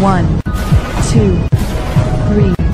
1, 2, 3.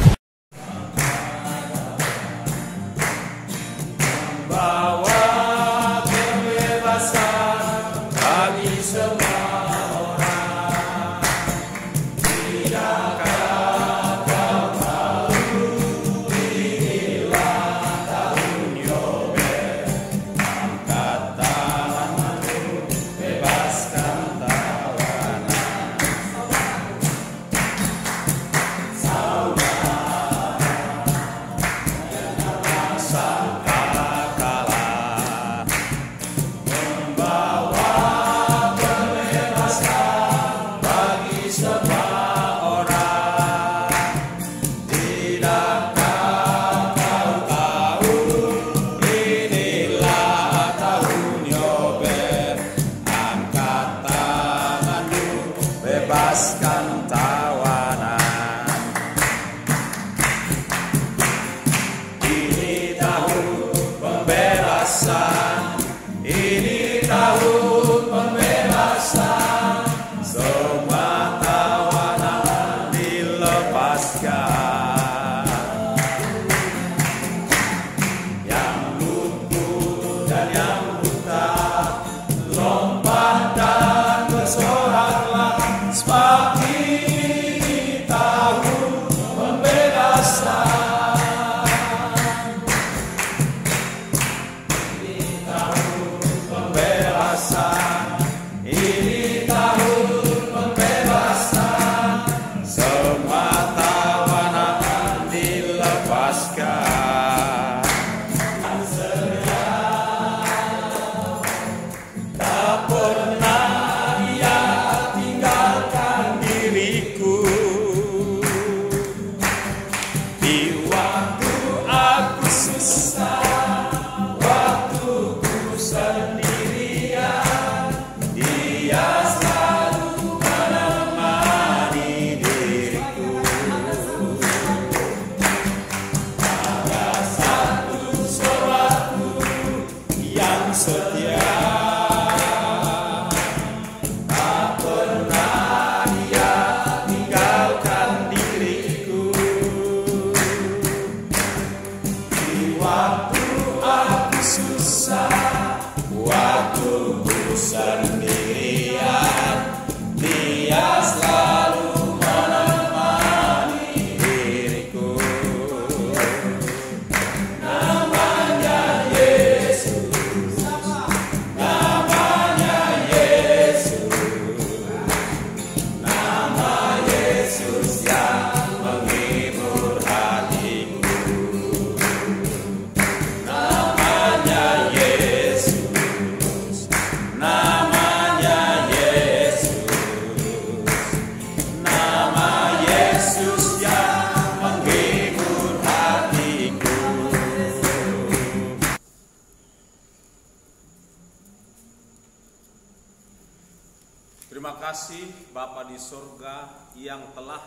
Terima kasih Bapa di surga yang telah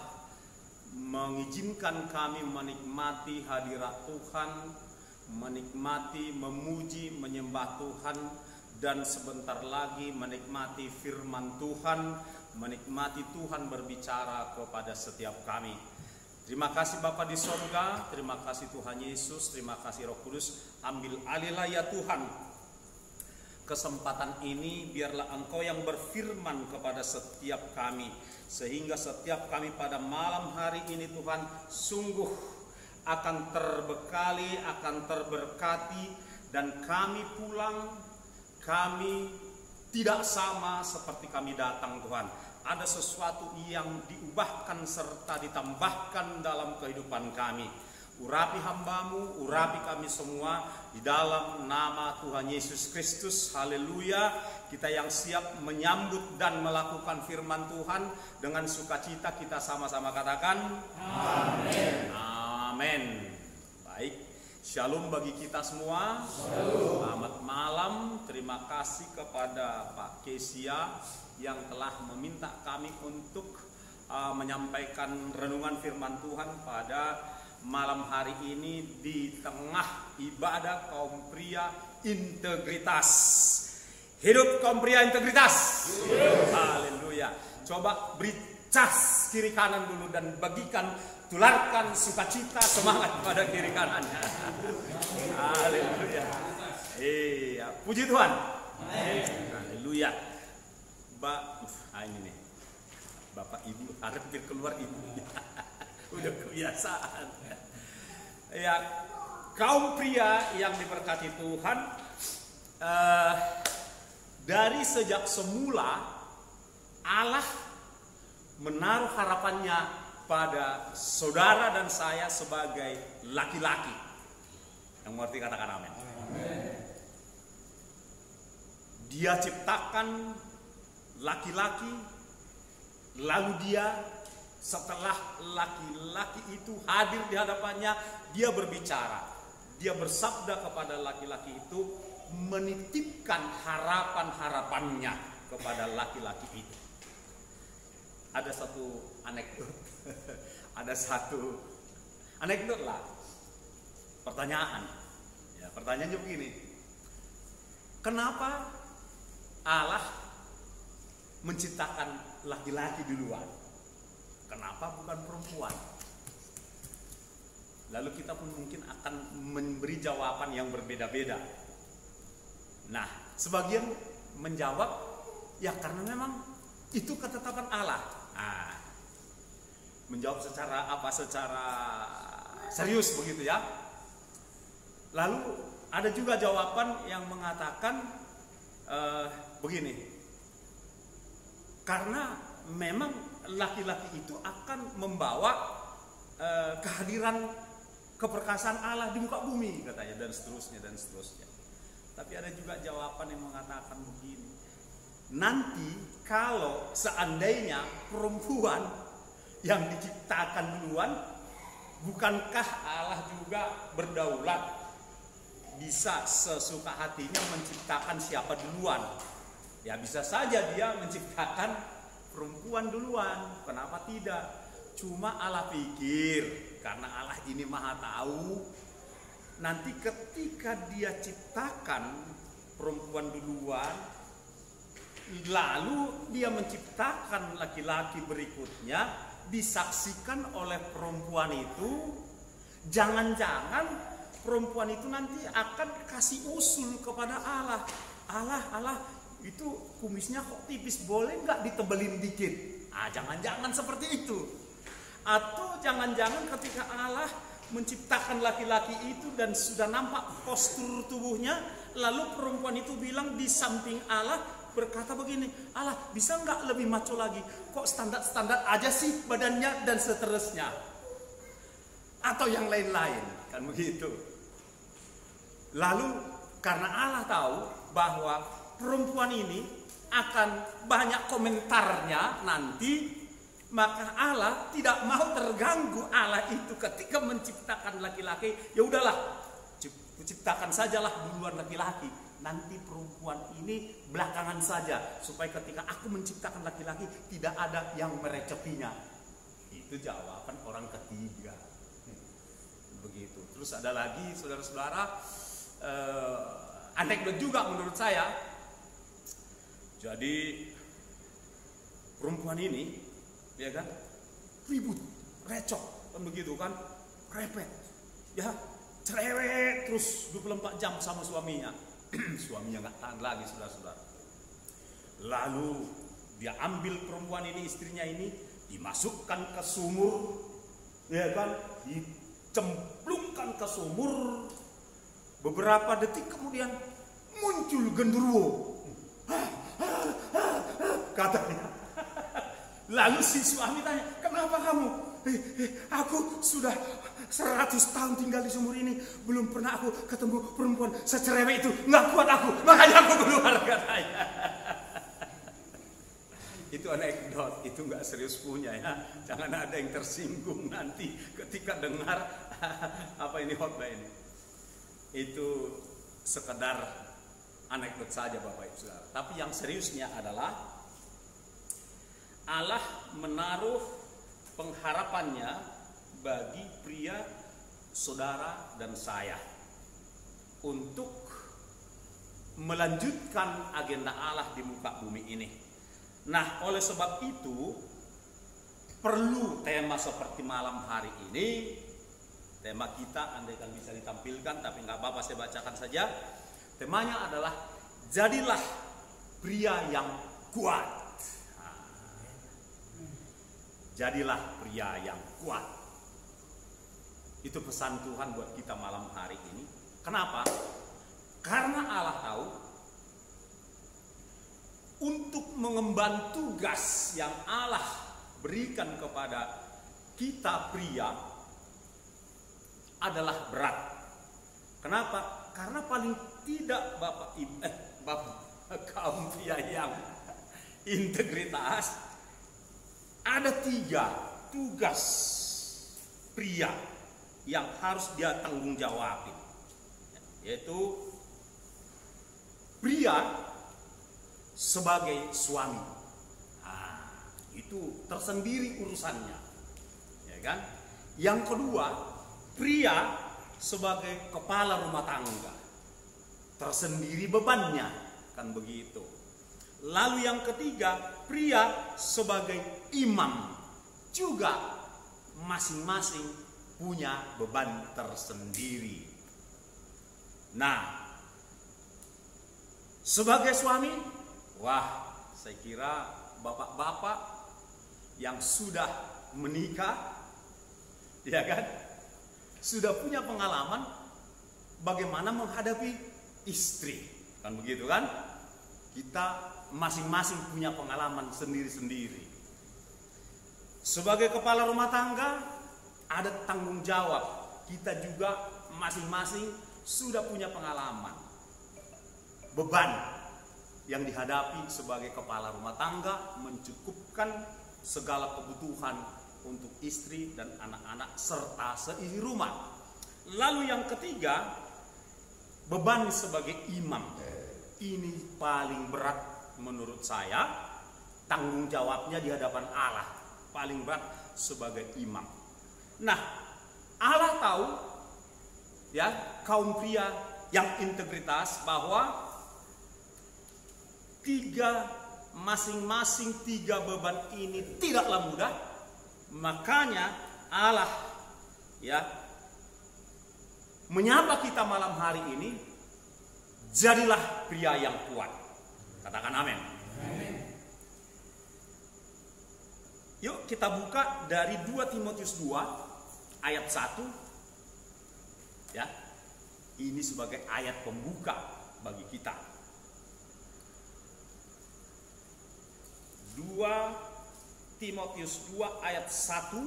mengizinkan kami menikmati hadirat Tuhan, menikmati, memuji, menyembah Tuhan, dan sebentar lagi menikmati firman Tuhan, menikmati Tuhan berbicara kepada setiap kami. Terima kasih Bapa di surga, terima kasih Tuhan Yesus, terima kasih Roh Kudus. Ambil alihlah ya Tuhan kesempatan ini, biarlah Engkau yang berfirman kepada setiap kami, sehingga setiap kami pada malam hari ini Tuhan sungguh akan terbekali, akan terberkati, dan kami pulang, kami tidak sama seperti kami datang Tuhan. Ada sesuatu yang diubahkan serta ditambahkan dalam kehidupan kami. Urapi hamba-Mu, urapi kami semua di dalam nama Tuhan Yesus Kristus. Haleluya. Kita yang siap menyambut dan melakukan firman Tuhan dengan sukacita, kita sama-sama katakan amin. Amin. Baik, shalom bagi kita semua. Selamat malam. Terima kasih kepada Pak Kesia yang telah meminta kami untuk menyampaikan renungan firman Tuhan pada malam hari ini di tengah ibadah kaum pria integritas. Hidup kaum pria integritas. Haleluya. Coba beri cas kiri kanan dulu dan bagikan, tularkan sukacita, semangat pada kiri kanannya. Haleluya. Iya, puji Tuhan. Haleluya. Ini nih. Bapak Ibu hampir keluar ibu. Udah kebiasaan. Ya, kaum pria yang diberkati Tuhan, dari sejak semula Allah menaruh harapannya pada saudara dan saya sebagai laki-laki. Yang mengerti katakan amin. Dia ciptakan laki-laki, lalu dia setelah laki-laki itu hadir di hadapannya, dia berbicara. Dia bersabda kepada laki-laki itu, menitipkan harapan-harapannya kepada laki-laki itu. Ada satu anekdot. Ada satu anekdot lah. Pertanyaan. Ya, pertanyaannya begini. Kenapa Allah menciptakan laki-laki duluan? Kenapa bukan perempuan? Lalu kita pun mungkin akan memberi jawaban yang berbeda-beda. Nah, sebagian menjawab, ya karena memang itu ketetapan Allah. Nah, menjawab secara serius begitu ya. Lalu ada juga jawaban yang mengatakan begini, karena memang laki-laki itu akan membawa kehadiran keperkasaan Allah di muka bumi katanya, dan seterusnya dan seterusnya. Tapi ada juga jawaban yang mengatakan begini, nanti kalau seandainya perempuan yang diciptakan duluan, bukankah Allah juga berdaulat, bisa sesuka hatinya menciptakan siapa duluan? Ya bisa saja dia menciptakan perempuan duluan, kenapa tidak? Cuma Allah pikir, karena Allah ini maha tahu, nanti ketika dia ciptakan perempuan duluan, lalu dia menciptakan laki-laki berikutnya, disaksikan oleh perempuan itu, jangan-jangan perempuan itu nanti akan kasih usul kepada Allah. Allah, itu kumisnya kok tipis, boleh nggak ditebelin dikit? Jangan-jangan seperti itu. Atau jangan-jangan ketika Allah menciptakan laki-laki itu dan sudah nampak postur tubuhnya, lalu perempuan itu bilang di samping Allah, berkata begini, Allah bisa nggak lebih maco lagi? Kok standar-standar aja sih badannya dan seterusnya? Atau yang lain-lain, kan begitu. Lalu karena Allah tahu bahwa perempuan ini akan banyak komentarnya nanti, maka Allah tidak mau terganggu. Allah itu ketika menciptakan laki-laki, ya udahlah, ciptakan sajalah duluan laki-laki, nanti perempuan ini belakangan saja, supaya ketika aku menciptakan laki-laki tidak ada yang merecepinya. Itu jawaban orang ketiga. Begitu. Terus ada lagi saudara-saudara, anekdot juga menurut saya. Jadi perempuan ini, ya kan, ribut, recok, kan begitu kan, repet, ya, cerewet terus 24 jam sama suaminya. Suaminya nggak tahan lagi, saudara-saudara. Lalu dia ambil perempuan ini, istrinya ini, dimasukkan ke sumur, ya kan, dicemplungkan ke sumur. Beberapa detik kemudian muncul genderuwo, katanya. Lalu si suami tanya, kenapa kamu? Aku sudah 100 tahun tinggal di sumur ini, belum pernah aku ketemu perempuan secerewet itu, nggak kuat aku, makanya aku keluar, katanya. Itu anekdot, itu nggak serius punya ya. Jangan ada yang tersinggung nanti ketika dengar apa ini khotbah ini. Itu sekedar anekdot saja Bapak Ibu Saudara. Tapi yang seriusnya adalah Allah menaruh pengharapannya bagi pria, saudara, dan saya untuk melanjutkan agenda Allah di muka bumi ini. Nah, oleh sebab itu perlu tema seperti malam hari ini. Tema kita andaikan bisa ditampilkan, tapi nggak apa-apa, saya bacakan saja. Temanya adalah jadilah pria yang kuat. Jadilah pria yang kuat. Itu pesan Tuhan buat kita malam hari ini. Kenapa? Karena Allah tahu untuk mengemban tugas yang Allah berikan kepada kita pria adalah berat. Kenapa? Karena paling tidak kaum pria yang integritas, ada 3 tugas pria yang harus dia tanggung jawabin, yaitu pria sebagai suami. Itu tersendiri urusannya, ya kan? Yang kedua, pria sebagai kepala rumah tangga, tersendiri bebannya, kan begitu. Lalu yang ketiga, pria sebagai imam, juga masing-masing punya beban tersendiri. Nah, sebagai suami, wah, saya kira bapak-bapak yang sudah menikah, ya kan, sudah punya pengalaman bagaimana menghadapi istri, kan begitu kan? Kita masing-masing punya pengalaman sendiri-sendiri. Sebagai kepala rumah tangga ada tanggung jawab. Kita juga masing-masing sudah punya pengalaman. Beban yang dihadapi sebagai kepala rumah tangga mencukupkan segala kebutuhan untuk istri dan anak-anak serta seisi rumah. Lalu yang ketiga, beban sebagai imam. Ini paling berat menurut saya, tanggung jawabnya di hadapan Allah paling berat sebagai imam. Nah, Allah tahu ya kaum pria yang integritas bahwa masing-masing 3 beban ini tidaklah mudah. Makanya Allah ya menyapa kita malam hari ini, jadilah pria yang kuat. Katakan amin. Amin. Yuk kita buka dari 2 Timotius 2 ayat 1. Ya. Ini sebagai ayat pembuka bagi kita. 2 Timotius 2 ayat 1.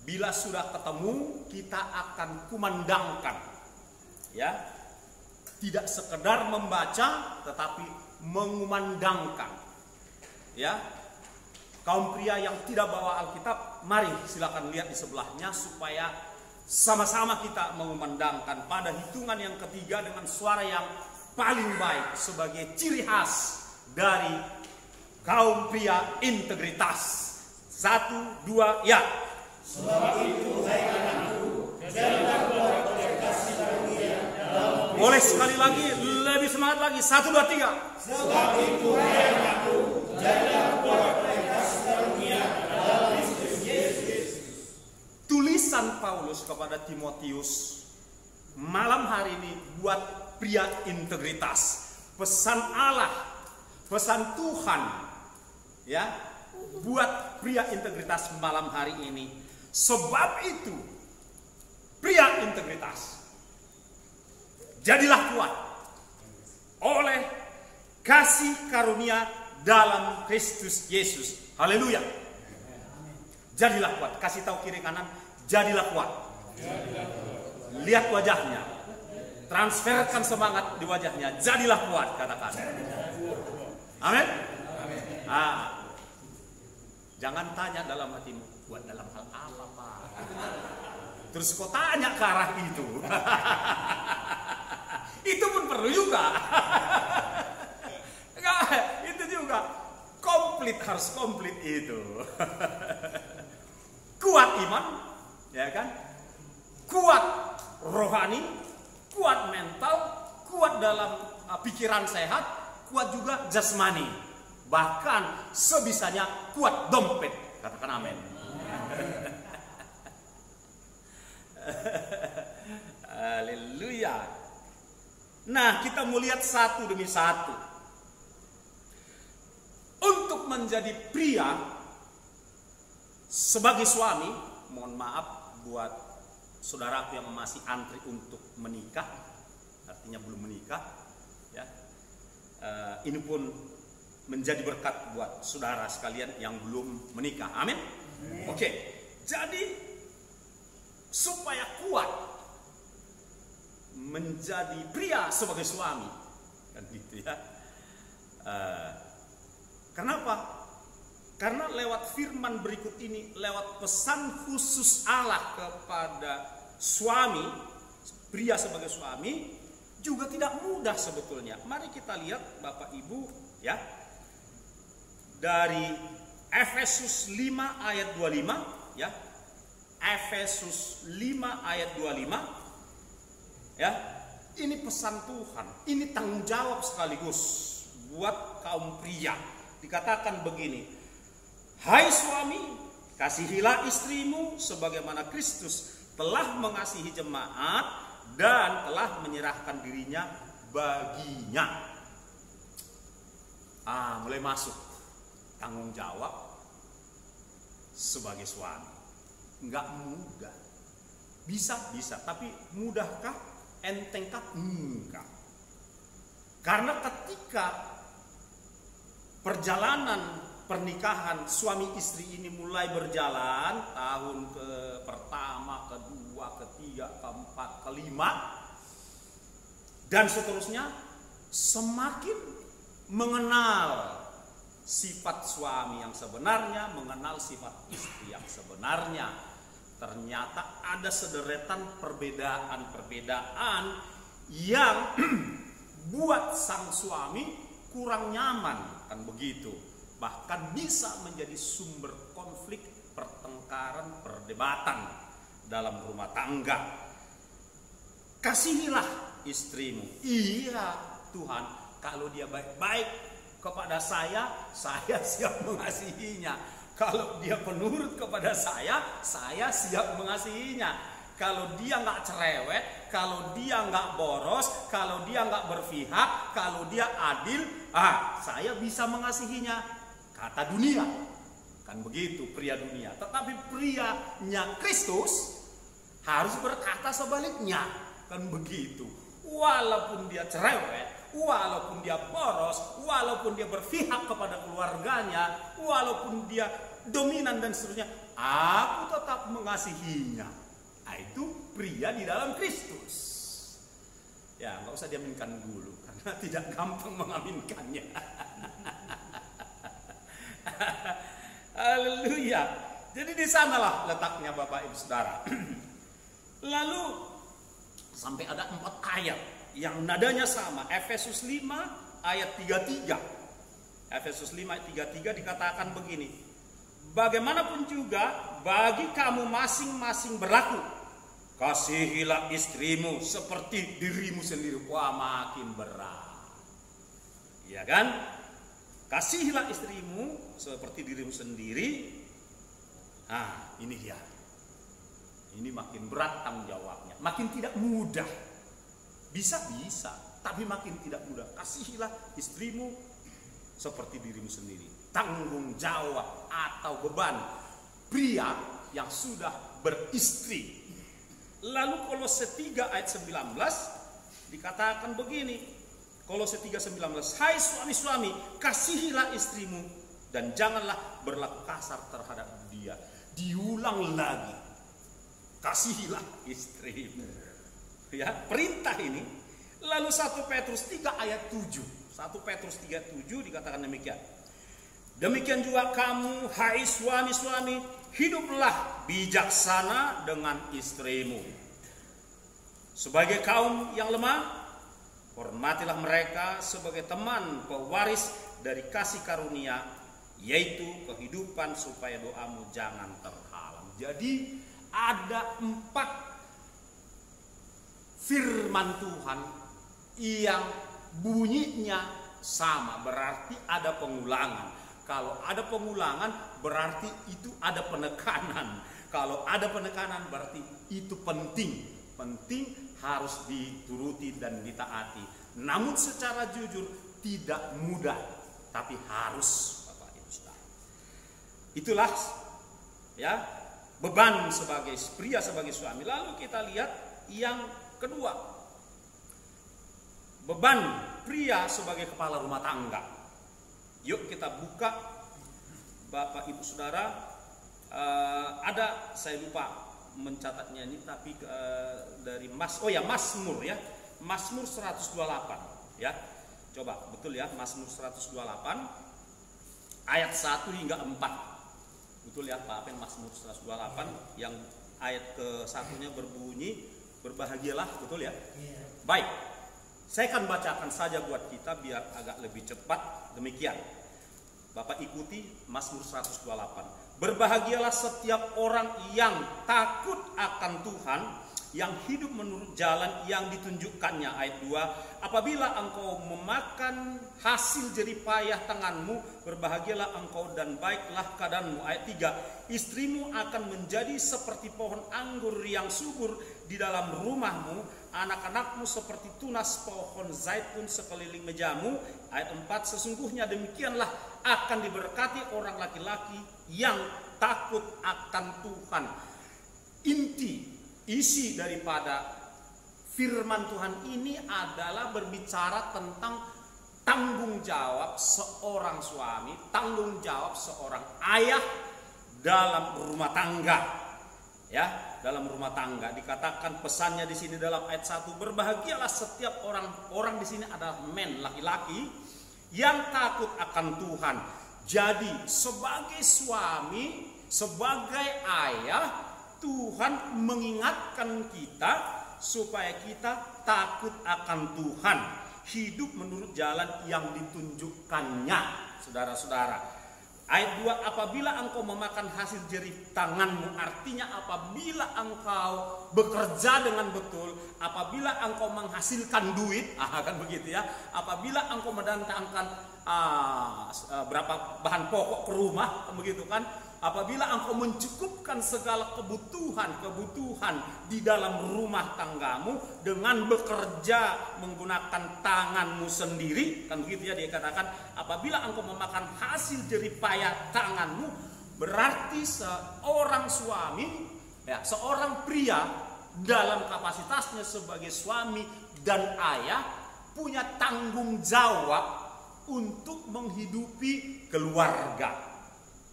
Bila sudah ketemu, kita akan kumandangkan, ya, tidak sekedar membaca tetapi mengumandangkan, ya. Kaum pria yang tidak bawa Alkitab, mari silakan lihat di sebelahnya supaya sama-sama kita mengumandangkan pada hitungan yang ketiga dengan suara yang paling baik sebagai ciri khas dari kaum pria integritas. 1, 2, ya. Sebab itu, hai anakku, jadilah kuat oleh kasih karunia. Boleh sekali lagi, lebih semangat lagi. 1, 2, 3. Sebab itu, hai anakku, jadilah kuat oleh kasih karunia dalam Kristus Yesus. Tulisan Paulus kepada Timotius malam hari ini buat pria integritas. Pesan Allah, pesan Tuhan, ya, buat pria integritas malam hari ini. Sebab itu, pria integritas, jadilah kuat oleh kasih karunia dalam Kristus Yesus. Haleluya. Jadilah kuat. Kasih tahu kiri kanan, jadilah kuat. Lihat wajahnya, transferkan semangat di wajahnya. Jadilah kuat, katakan. Amin. Jangan tanya dalam hatimu, buat dalam hal apa, Pak? Terus kau tanya ke arah itu. Itu pun perlu juga. Enggak, itu juga komplit, harus komplit itu. Kuat iman, ya kan? Kuat rohani, kuat mental, kuat dalam pikiran sehat, kuat juga jasmani. Bahkan sebisanya kuat dompet. Katakan amin. Haleluya. Nah, kita mau lihat satu demi satu. Untuk menjadi pria sebagai suami, mohon maaf buat saudaraku yang masih antri untuk menikah, artinya belum menikah, ya. Ini pun menjadi berkat buat saudara sekalian yang belum menikah. Amin. Oke. Jadi supaya kuat menjadi pria sebagai suami, kan gitu ya. Kenapa? Karena lewat firman berikut ini, lewat pesan khusus Allah kepada suami, pria sebagai suami, juga tidak mudah sebetulnya. Mari kita lihat Bapak Ibu ya. Dari Efesus 5 ayat 25 ya. Efesus 5 ayat 25 ya. Ini pesan Tuhan, ini tanggung jawab sekaligus buat kaum pria. Dikatakan begini, hai suami, kasihilah istrimu sebagaimana Kristus telah mengasihi jemaat dan telah menyerahkan dirinya baginya. Mulai masuk tanggung jawab sebagai suami. Enggak mudah. Bisa, tapi mudahkah? Entengkah? Enggak. Karena ketika perjalanan pernikahan suami istri ini mulai berjalan, tahun pertama, kedua, ketiga, keempat, kelima, dan seterusnya, semakin mengenal sifat suami yang sebenarnya, mengenal sifat istri yang sebenarnya. Ternyata ada sederetan perbedaan-perbedaan yang buat sang suami kurang nyaman, kan begitu. Bahkan bisa menjadi sumber konflik, pertengkaran, perdebatan dalam rumah tangga. Kasihilah istrimu. Iya Tuhan, kalau dia baik-baik kepada saya siap mengasihinya. Kalau dia penurut kepada saya siap mengasihinya. Kalau dia nggak cerewet, kalau dia nggak boros, kalau dia nggak berpihak, kalau dia adil, saya bisa mengasihinya. Kata dunia, kan begitu pria dunia. Tetapi prianya Kristus harus berkata sebaliknya, kan begitu. Walaupun dia cerewet, walaupun dia boros, walaupun dia berpihak kepada keluarganya, walaupun dia dominan dan seterusnya, aku tetap mengasihinya. Itu pria di dalam Kristus. Ya, nggak usah diaminkan dulu karena tidak gampang mengaminkannya. Haleluya. Jadi di sanalah letaknya Bapak Ibu Saudara. Lalu sampai ada 4 ayat yang nadanya sama. Efesus 5 ayat 33. Efesus 5 ayat 33 dikatakan begini. Bagaimanapun juga bagi kamu masing-masing berlaku, kasihilah istrimu seperti dirimu sendiri. Wah, makin berat. Ya kan? Kasihilah istrimu seperti dirimu sendiri. Ini dia. Ini makin berat tanggung jawabnya. Makin tidak mudah. Bisa, tapi makin tidak mudah. Kasihilah istrimu seperti dirimu sendiri. Tanggung jawab atau beban pria yang sudah beristri. Lalu Kolose 3 ayat 19 dikatakan begini. Kolose 3:19, hai suami-suami, kasihilah istrimu dan janganlah berlaku kasar terhadap dia. Diulang lagi, kasihilah istrimu. Ya, perintah ini. Lalu 1 Petrus 3 ayat 7. 1 Petrus 3:7 dikatakan demikian. Demikian juga kamu, hai suami-suami, hiduplah bijaksana dengan istrimu. Sebagai kaum yang lemah, hormatilah mereka sebagai teman pewaris dari kasih karunia, yaitu kehidupan supaya doamu jangan terhalang. Jadi ada 4 firman Tuhan yang bunyinya sama, berarti ada pengulangan. Kalau ada pengulangan berarti itu ada penekanan. Kalau ada penekanan berarti itu penting. Penting harus dituruti dan ditaati. Namun secara jujur tidak mudah, tapi harus, Bapak Ibu Saudara. Itulah ya beban sebagai pria, sebagai suami. Lalu kita lihat yang kedua, beban pria sebagai kepala rumah tangga. Yuk kita buka, Bapak Ibu Saudara. Ada, saya lupa mencatatnya ini, tapi dari Mazmur ya, Mazmur 128 ya. Coba betul ya, Mazmur 128 ayat 1 hingga 4. Betul ya Pak Apen, Mazmur 128 yang ayat ke-1-nya berbunyi berbahagialah, betul ya? Baik. Saya akan bacakan saja buat kita biar agak lebih cepat. Demikian. Bapak ikuti Mazmur 128. Berbahagialah setiap orang yang takut akan Tuhan, yang hidup menurut jalan yang ditunjukkannya. Ayat 2. Apabila engkau memakan hasil jerih payah tanganmu, berbahagialah engkau dan baiklah keadaanmu. Ayat 3. Istrimu akan menjadi seperti pohon anggur yang subur di dalam rumahmu, anak-anakmu seperti tunas pohon zaitun sekeliling mejamu. Ayat 4. Sesungguhnya demikianlah akan diberkati orang laki-laki yang takut akan Tuhan. Isi daripada firman Tuhan ini adalah berbicara tentang tanggung jawab seorang suami, tanggung jawab seorang ayah dalam rumah tangga. Ya, dalam rumah tangga dikatakan pesannya di sini dalam ayat 1, berbahagialah setiap orang di sini adalah laki-laki yang takut akan Tuhan. Jadi sebagai suami, sebagai ayah, Tuhan mengingatkan kita supaya kita takut akan Tuhan, hidup menurut jalan yang ditunjukkannya, saudara-saudara. Ayat 2, apabila engkau memakan hasil jerih tanganmu, artinya apabila engkau bekerja dengan betul, apabila engkau menghasilkan duit, kan begitu ya, apabila engkau mendatangkan berapa bahan pokok ke rumah, begitu kan, apabila engkau mencukupkan segala kebutuhan di dalam rumah tanggamu dengan bekerja menggunakan tanganmu sendiri, kan begitu ya, dia katakan apabila engkau memakan hasil jerih payah tanganmu, berarti seorang suami ya, seorang pria dalam kapasitasnya sebagai suami dan ayah punya tanggung jawab untuk menghidupi keluarga.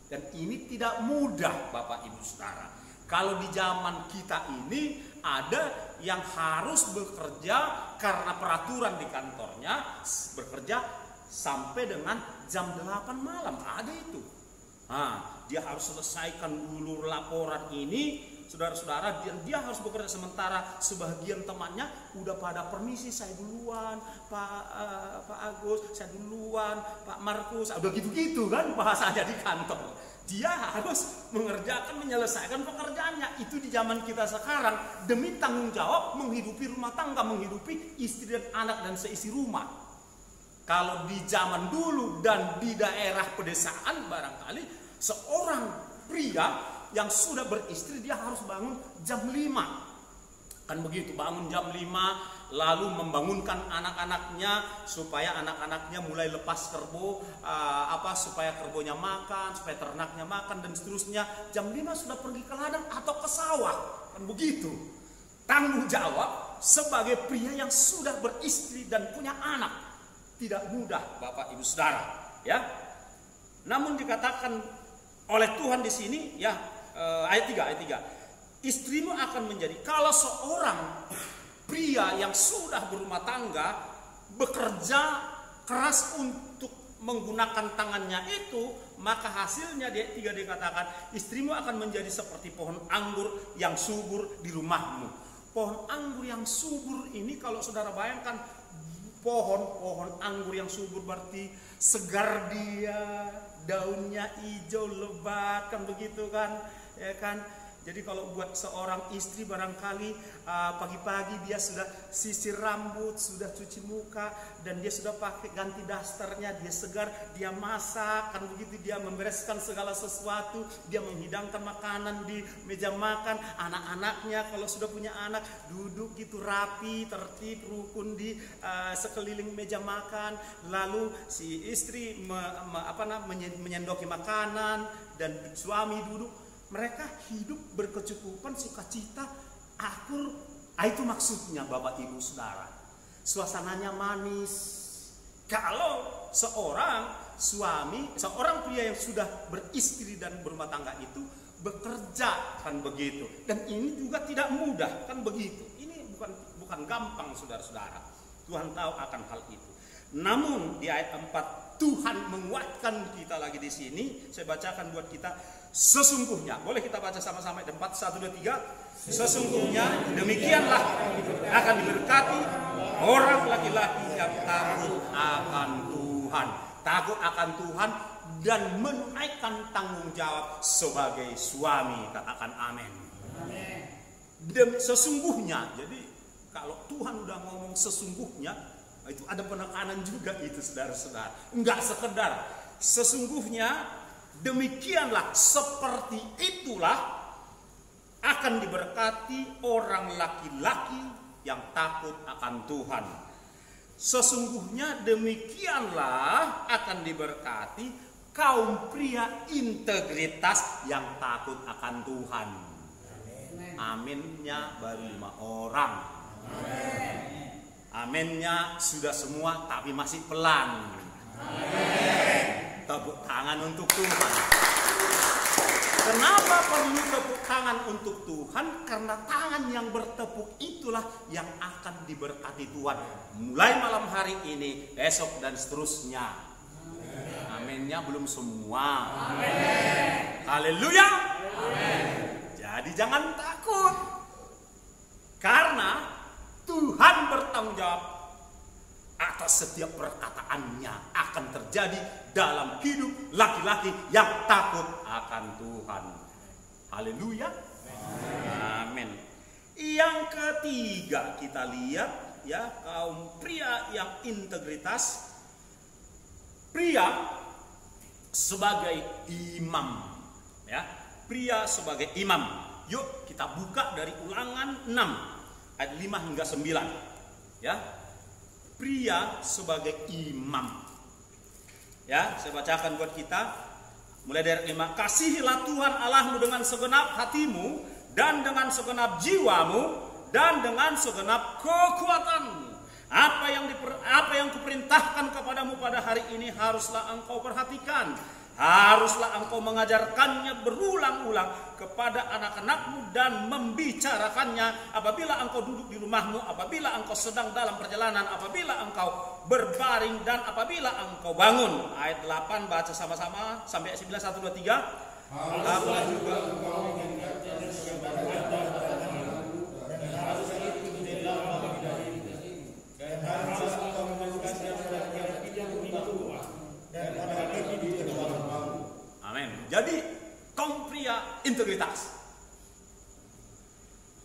Dan ini tidak mudah, Bapak Ibu Saudara. Kalau di zaman kita ini ada yang harus bekerja karena peraturan di kantornya, bekerja sampai dengan jam 8 malam, ada itu. Dia harus selesaikan dulu laporan ini, saudara-saudara, dan dia harus bekerja, sementara sebagian temannya udah pada permisi, saya duluan, Pak Agus, saya duluan, Pak Markus, udah gitu-gitu kan bahasanya di kantor. Dia harus menyelesaikan pekerjaannya. Itu di zaman kita sekarang demi tanggung jawab menghidupi rumah tangga, menghidupi istri dan anak dan seisi rumah. Kalau di zaman dulu dan di daerah pedesaan barangkali seorang pria yang sudah beristri dia harus bangun jam 5. Kan begitu, bangun jam 5 lalu membangunkan anak-anaknya supaya anak-anaknya mulai lepas kerbo, supaya kerbonya makan, supaya ternaknya makan dan seterusnya. Jam 5 sudah pergi ke ladang atau ke sawah. Kan begitu. Tanggung jawab sebagai pria yang sudah beristri dan punya anak tidak mudah, Bapak Ibu Saudara, ya. Namun dikatakan oleh Tuhan di sini ya, ayat 3, istrimu akan menjadi, kalau seorang pria yang sudah berumah tangga bekerja keras untuk menggunakan tangannya itu, maka hasilnya di ayat 3 dikatakan istrimu akan menjadi seperti pohon anggur yang subur di rumahmu. Pohon anggur yang subur ini, kalau saudara bayangkan pohon anggur yang subur berarti segar dia, daunnya hijau lebat, kan begitu kan, ya kan. Jadi kalau buat seorang istri barangkali pagi-pagi dia sudah sisir rambut, sudah cuci muka, dan dia sudah pakai ganti dasternya, dia segar, dia masak, kan begitu, dia membereskan segala sesuatu, dia menghidangkan makanan di meja makan, anak-anaknya kalau sudah punya anak duduk gitu rapi, tertib, rukun di sekeliling meja makan, lalu si istri menyendoki makanan dan suami duduk. Mereka hidup berkecukupan, sukacita, akur. Itu maksudnya Bapak Ibu Saudara. Suasananya manis. Kalau seorang suami, seorang pria yang sudah beristri dan berumah tangga itu bekerja, kan begitu. Dan ini juga tidak mudah, kan begitu. Ini bukan gampang, saudara-saudara. Tuhan tahu akan hal itu. Namun di ayat 4 Tuhan menguatkan kita lagi di sini. Saya bacakan buat kita. Sesungguhnya, boleh kita baca sama-sama 4, 1, 2, 3. Sesungguhnya demikianlah akan diberkati orang laki-laki yang takut akan Tuhan. Takut akan Tuhan dan menaikkan tanggung jawab sebagai suami. Katakan amin. Sesungguhnya, jadi kalau Tuhan udah ngomong sesungguhnya, itu ada penekanan juga itu, saudara-saudara. Enggak sekedar sesungguhnya, demikianlah, seperti itulah akan diberkati orang laki-laki yang takut akan Tuhan. Sesungguhnya demikianlah akan diberkati kaum pria integritas yang takut akan Tuhan. Aminnya baru 5 orang. Aminnya sudah semua tapi masih pelan. Tepuk tangan untuk Tuhan. Kenapa perlu tepuk tangan untuk Tuhan? Karena tangan yang bertepuk itulah yang akan diberkati Tuhan. Mulai malam hari ini, esok dan seterusnya. Aminnya belum semua. Haleluya. Jadi jangan takut. Karena Tuhan bertanggung jawab atas setiap perkataannya akan terjadi dalam hidup laki-laki yang takut akan Tuhan. Haleluya. Amin. Yang ketiga kita lihat ya, kaum pria yang integritas. Pria sebagai imam ya. Pria sebagai imam. Yuk kita buka dari Ulangan 6 ayat 5 hingga 9 ya. Pria sebagai imam. Ya, saya bacakan buat kita. Mulai dari 5. Kasihilah Tuhan Allahmu dengan segenap hatimu dan dengan segenap jiwamu dan dengan segenap kekuatanmu. Apa yang kuperintahkan kepadamu pada hari ini haruslah engkau perhatikan. Haruslah engkau mengajarkannya berulang-ulang kepada anak-anakmu dan membicarakannya apabila engkau duduk di rumahmu, apabila engkau sedang dalam perjalanan, apabila engkau berbaring, dan apabila engkau bangun. Ayat 8 baca sama-sama sampai ayat 9, 1, 2, 3. Haruslah juga engkau mengingatkan kepada anak-anakmu dan harus itu menjadi lama dari dan harus engkau mengajarkan kepada yang tidak tua dan pada hati di dalam. Amin. Jadi kaum pria integritas.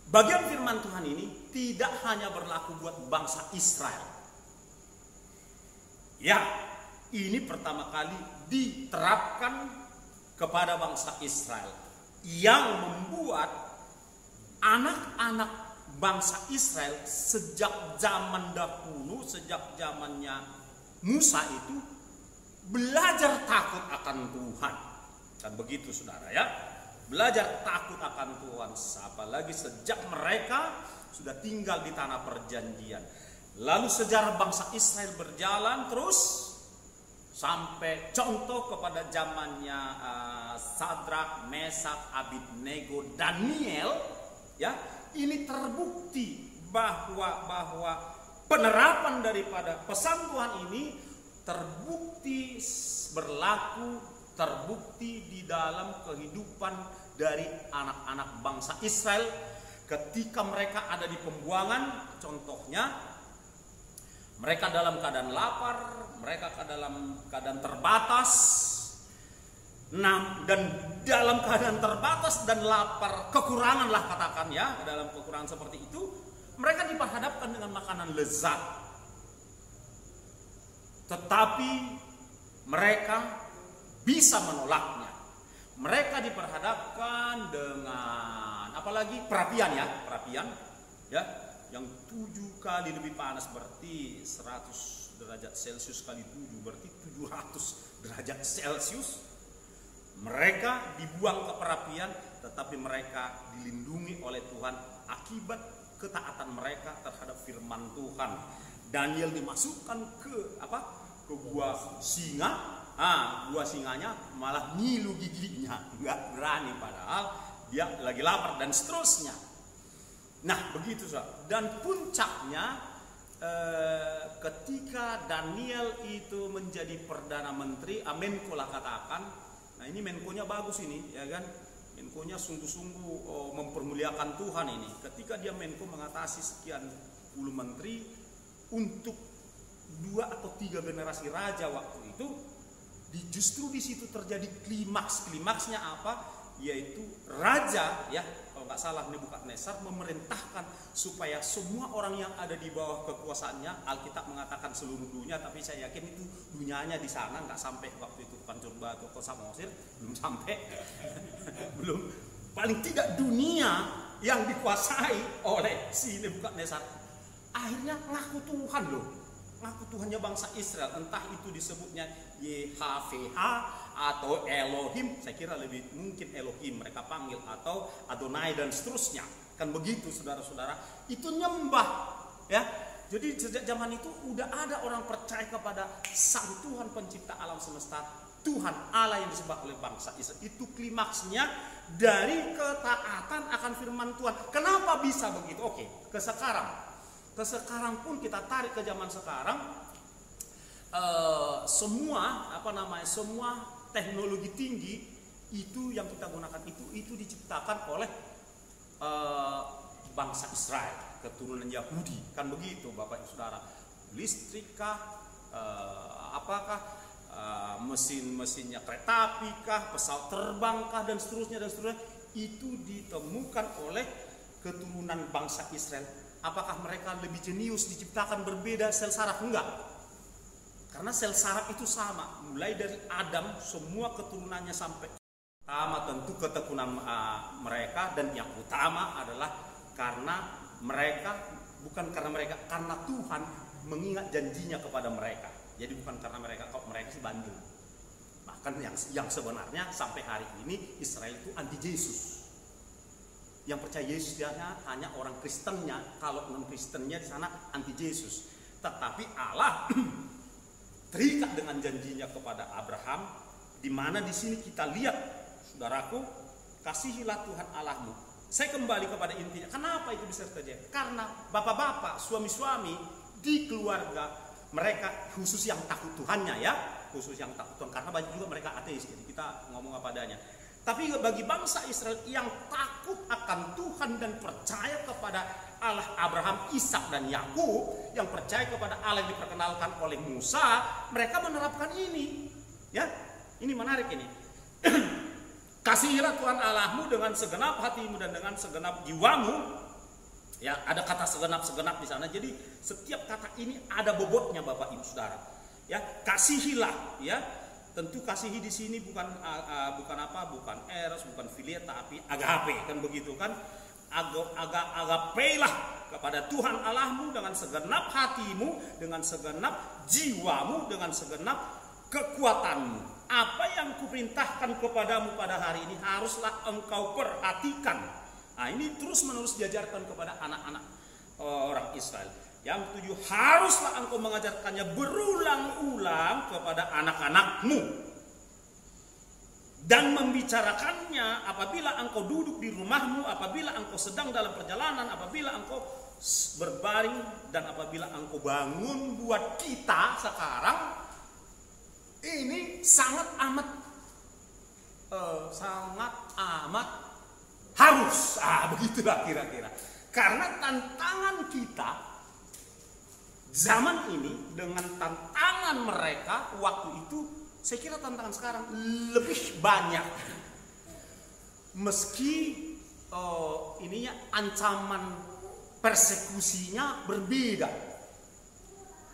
Bagian firman Tuhan ini tidak hanya berlaku buat bangsa Israel. Ya, ini pertama kali diterapkan kepada bangsa Israel, yang membuat anak-anak bangsa Israel sejak zaman dahulu, sejak zamannya Musa itu belajar takut akan Tuhan. Kan begitu saudara ya. Belajar takut akan Tuhan. Apalagi sejak mereka sudah tinggal di tanah perjanjian. Lalu sejarah bangsa Israel berjalan terus sampai contoh kepada zamannya Sadrak, Mesak, Abednego, Daniel ya. Ini terbukti bahwa penerapan daripada pesan Tuhan ini terbukti berlaku, terbukti di dalam kehidupan dari anak-anak bangsa Israel ketika mereka ada di pembuangan. Contohnya mereka dalam keadaan lapar, mereka dalam keadaan terbatas, dan dalam keadaan terbatas dan lapar, kekurangan lah katakan ya, dalam kekurangan seperti itu, mereka diperhadapkan dengan makanan lezat. Tetapi mereka bisa menolaknya. Mereka diperhadapkan dengan apalagi perapian ya, yang 7 kali lebih panas, berarti 100 derajat Celcius kali 7 berarti 700 derajat Celcius. Mereka dibuang ke perapian, tetapi mereka dilindungi oleh Tuhan akibat ketaatan mereka terhadap firman Tuhan. Daniel dimasukkan ke gua singa. Gua singanya malah ngilu giginya, nggak berani, padahal dia lagi lapar dan seterusnya. Nah begitu saudara. Dan puncaknya ketika Daniel itu menjadi perdana menteri, Menko lah katakan. Nah ini Menkonya bagus ini, ya kan? Menkonya sungguh-sungguh mempermuliakan Tuhan ini. Ketika dia Menko mengatasi sekian puluh menteri untuk 2 atau 3 generasi raja waktu itu, justru di situ terjadi klimaksnya apa? Yaitu raja ya, kalau nggak salah Nebukadnezar memerintahkan supaya semua orang yang ada di bawah kekuasaannya, Alkitab mengatakan seluruh dunia, tapi saya yakin itu dunianya di sana nggak sampai waktu itu pancur batu ke Samosir, belum sampai, belum, paling tidak dunia yang dikuasai oleh si Nebukadnezar akhirnya ngaku Tuhan loh. Ngaku Tuhannya bangsa Israel, entah itu disebutnya YHVH atau Elohim, saya kira lebih mungkin Elohim mereka panggil, atau Adonai dan seterusnya. Kan begitu saudara-saudara, itu nyembah ya. Jadi sejak zaman itu udah ada orang percaya kepada Sang Tuhan pencipta alam semesta, Tuhan Allah yang disembah oleh bangsa Israel. Itu klimaksnya dari ketaatan akan firman Tuhan. Kenapa bisa begitu? Oke, ke sekarang pun kita tarik ke zaman sekarang, semua teknologi tinggi itu yang kita gunakan itu diciptakan oleh bangsa Israel, keturunan Yahudi, kan begitu Bapak Ibu Saudara. Listrikkah, mesin-mesinnya kereta api kah, pesawat terbang kah, dan seterusnya itu ditemukan oleh keturunan bangsa Israel. Apakah mereka lebih jenius, diciptakan berbeda sel saraf? Enggak. Karena sel saraf itu sama. Mulai dari Adam, semua keturunannya sampai utama tentu ketekunan mereka. Dan yang utama adalah karena Tuhan mengingat janjinya kepada mereka. Jadi bukan karena mereka, kok mereka sih bandel. Bahkan yang sebenarnya sampai hari ini Israel itu anti Yesus. Yang percaya Yesus hanya orang Kristennya, kalau non Kristennya di sana anti Yesus. Tetapi Allah terikat dengan janjinya kepada Abraham, di mana di sini kita lihat, saudaraku, kasihilah Tuhan Allahmu. Saya kembali kepada intinya. Kenapa itu bisa terjadi? Karena bapak-bapak, suami-suami di keluarga mereka, khusus yang takut Tuhannya ya, khusus yang takut Tuhan. Karena banyak juga mereka ateis, jadi kita ngomong apa adanya. Tapi bagi bangsa Israel yang takut akan Tuhan dan percaya kepada Allah Abraham, Ishak dan Yakub, yang percaya kepada Allah yang diperkenalkan oleh Musa, mereka menerapkan ini. Ya, ini menarik ini. Kasihilah Tuhan Allahmu dengan segenap hatimu dan dengan segenap jiwamu. Ya, ada kata segenap di sana. Jadi setiap kata ini ada bobotnya Bapak Ibu Saudara. Ya, kasihilah ya. Tentu kasihi di sini bukan eros, bukan filia, tapi agape, kan begitu kan? Agapeilah kepada Tuhan Allahmu dengan segenap hatimu, dengan segenap jiwamu, dengan segenap kekuatanmu. Apa yang kuperintahkan kepadamu pada hari ini haruslah engkau perhatikan. Nah, ini terus-menerus diajarkan kepada anak-anak orang Israel. Yang 7, haruslah engkau mengajarkannya berulang-ulang kepada anak-anakmu dan membicarakannya apabila engkau duduk di rumahmu, apabila engkau sedang dalam perjalanan, apabila engkau berbaring, dan apabila engkau bangun. Buat kita sekarang ini sangat amat harus. Begitulah kira-kira. Karena tantangan kita zaman ini dengan tantangan mereka waktu itu, saya kira tantangan sekarang lebih banyak. meski ininya ancaman persekusinya berbeda.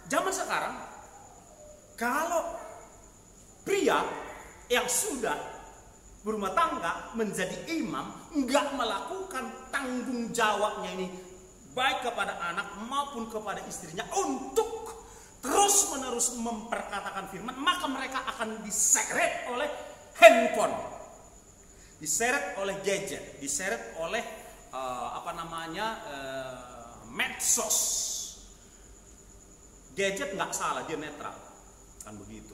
Zaman sekarang kalau pria yang sudah berumah tangga menjadi imam nggak melakukan tanggung jawabnya ini baik kepada anak maupun kepada istrinya untuk terus menerus memperkatakan firman, maka mereka akan diseret oleh handphone, diseret oleh gadget, diseret oleh medsos. Gadget nggak salah, dia netral, kan begitu.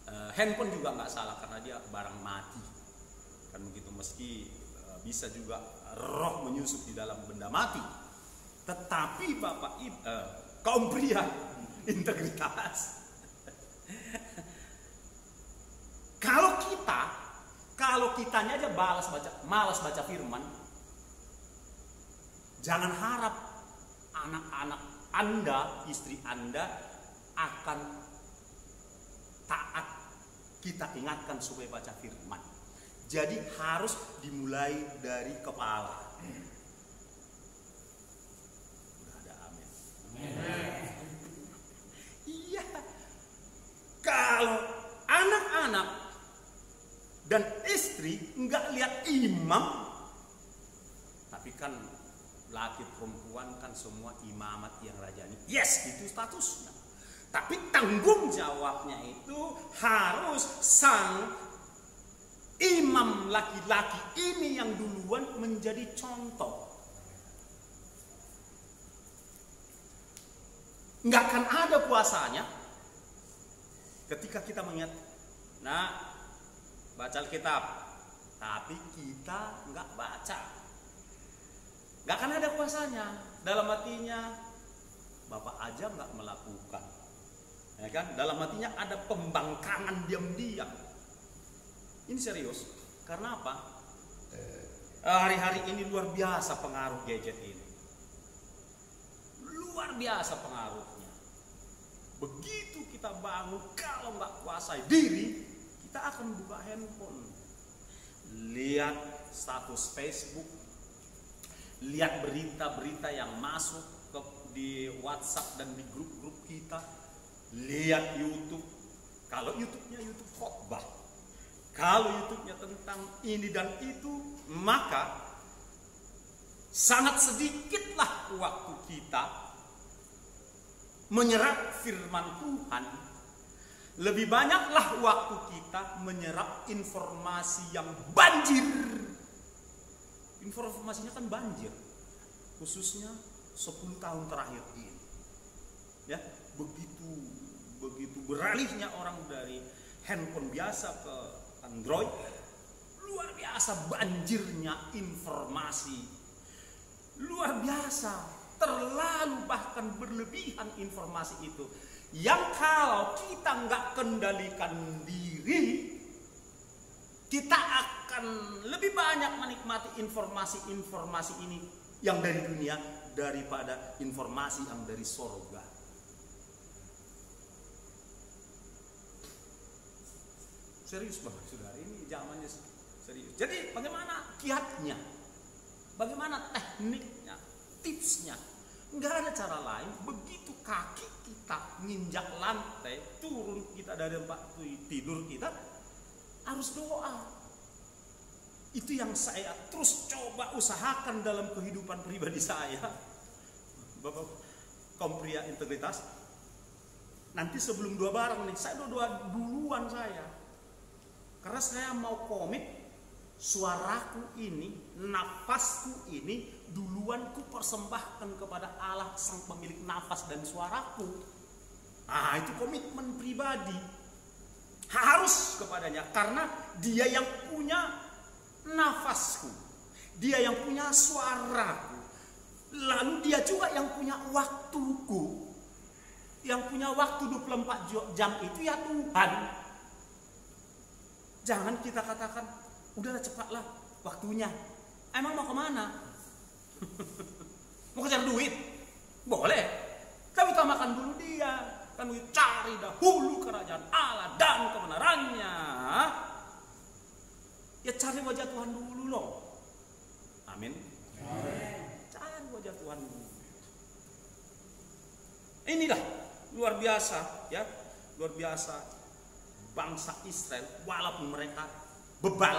Handphone juga nggak salah karena dia barang mati, kan begitu. Meski bisa juga roh menyusup di dalam benda mati, tetapi kaum pria integritas. Kalau kitanya aja malas baca firman, jangan harap anak-anak Anda, istri Anda akan taat. Kita ingatkan supaya baca firman. Jadi harus dimulai dari kepala. Udah ada amin. Iya. Kalau anak-anak dan istri nggak lihat imam, tapi kan laki perempuan kan semua imamat yang rajani. Yes, itu statusnya. Tapi tanggung jawabnya itu harus sang imam laki-laki ini yang duluan menjadi contoh. Nggak akan ada puasanya ketika kita mengingat, baca Alkitab, tapi kita nggak baca. Nggak akan ada puasanya. Dalam hatinya, Bapak aja nggak melakukan. Ya kan? Dalam hatinya ada pembangkangan diam-diam. Ini serius. Karena apa? Hari-hari ini luar biasa pengaruh gadget ini. Luar biasa pengaruhnya. Begitu kita bangun, kalau nggak kuasai diri, kita akan buka handphone, lihat status Facebook, lihat berita-berita yang masuk di WhatsApp dan di grup-grup kita, lihat YouTube. Kalau YouTube-nya YouTube khotbah, kalau YouTube-nya tentang ini dan itu, maka sangat sedikitlah waktu kita menyerap firman Tuhan. Lebih banyaklah waktu kita menyerap informasi yang banjir. Informasinya kan banjir, khususnya 10 tahun terakhir ini. Ya, begitu beralihnya orang dari handphone biasa ke Android, luar biasa banjirnya informasi. Luar biasa, terlalu bahkan berlebihan informasi itu. Yang kalau kita nggak kendalikan diri, kita akan lebih banyak menikmati informasi-informasi ini yang dari dunia daripada informasi yang dari sorga. Serius banget saudara, ini zamannya serius. Jadi bagaimana kiatnya? Bagaimana tekniknya? Tipsnya? Nggak ada cara lain. Begitu kaki kita nginjak lantai, turun kita dari tempat tidur kita, harus doa. Itu yang saya terus coba usahakan dalam kehidupan pribadi saya. Bapak kaum pria integritas, nanti sebelum doa bareng nih, saya doa duluan saya. Karena saya mau komit, suaraku ini, nafasku ini duluan ku persembahkan kepada Allah sang pemilik nafas dan suaraku. Itu komitmen pribadi. Harus kepadanya karena dia yang punya nafasku, dia yang punya suaraku, lalu dia juga yang punya waktuku. Yang punya waktu 24 jam itu ya Tuhan. Jangan kita katakan, udahlah cepatlah waktunya. Emang mau kemana? Mau kejar duit? Boleh. Tapi utamakan dulu dia. Kan cari dahulu kerajaan Allah dan kebenarannya. Ya cari wajah Tuhan dulu loh. Amin. Cari wajah Tuhan dulu. Inilah luar biasa ya, luar biasa bangsa Israel, walaupun mereka bebal,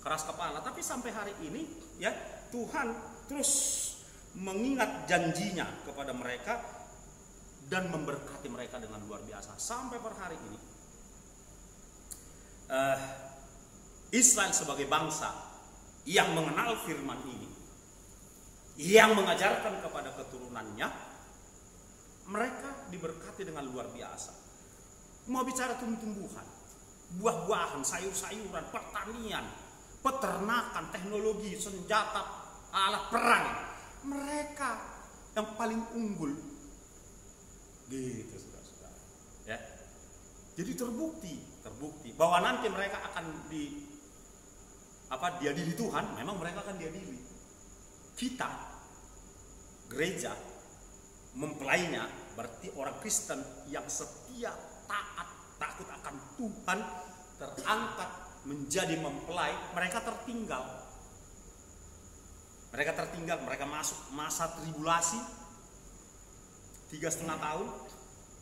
keras kepala, tapi sampai hari ini ya Tuhan terus mengingat janjinya kepada mereka dan memberkati mereka dengan luar biasa sampai per hari ini. Israel sebagai bangsa yang mengenal firman ini, yang mengajarkan kepada keturunannya, mereka diberkati dengan luar biasa. Mau bicara tumbuh-tumbuhan, buah-buahan, sayur-sayuran, pertanian, peternakan, teknologi, senjata, alat perang, mereka yang paling unggul. Gitu saudara-saudara. Ya. Jadi terbukti bahwa nanti mereka akan diadili Tuhan. Memang mereka akan diadili. Kita gereja mempelainya berarti orang Kristen yang setia, taat, takut akan Tuhan, terangkat menjadi mempelai. Mereka tertinggal, mereka masuk masa tribulasi 3,5 tahun.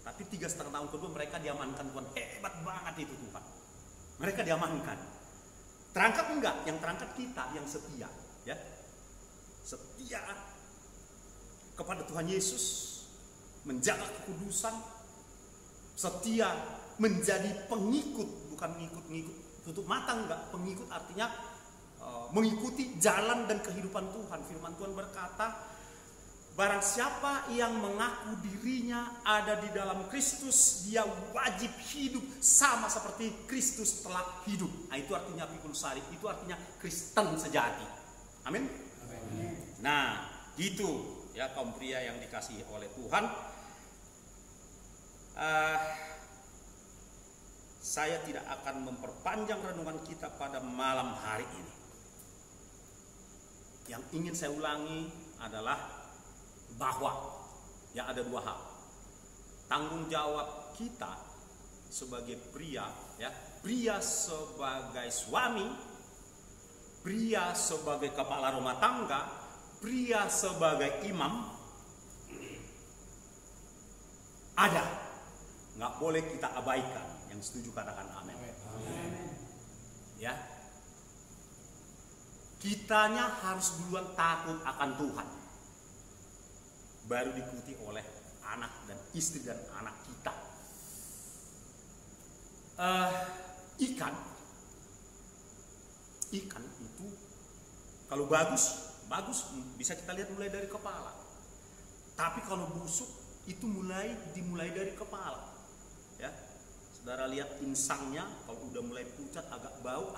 Tapi 3,5 tahun kedua mereka diamankan Tuhan. Hebat banget itu Tuhan. Mereka diamankan. Terangkat enggak? Yang terangkat kita yang setia, ya. Setia kepada Tuhan Yesus, menjaga kekudusan, setia menjadi pengikut, bukan ngikut tutup mata enggak. Pengikut artinya mengikuti jalan dan kehidupan Tuhan. Firman Tuhan berkata, barang siapa yang mengaku dirinya ada di dalam Kristus, dia wajib hidup sama seperti Kristus telah hidup. Nah, itu artinya pikul salib, itu artinya Kristen sejati. Amin. Nah, gitu ya kaum pria yang dikasihi oleh Tuhan. Saya tidak akan memperpanjang renungan kita pada malam hari ini. Yang ingin saya ulangi adalah bahwa ya ada dua hal. Tanggung jawab kita sebagai pria, ya, pria sebagai suami, pria sebagai kepala rumah tangga, pria sebagai imam, ada, nggak boleh kita abaikan. Yang setuju katakan amin. Ya, kitanya harus duluan takut akan Tuhan, baru diikuti oleh anak dan istri dan anak kita. Ikan itu kalau bagus bisa kita lihat mulai dari kepala. Tapi kalau busuk itu dimulai dari kepala. Ya, saudara lihat insangnya, kalau udah mulai pucat agak bau,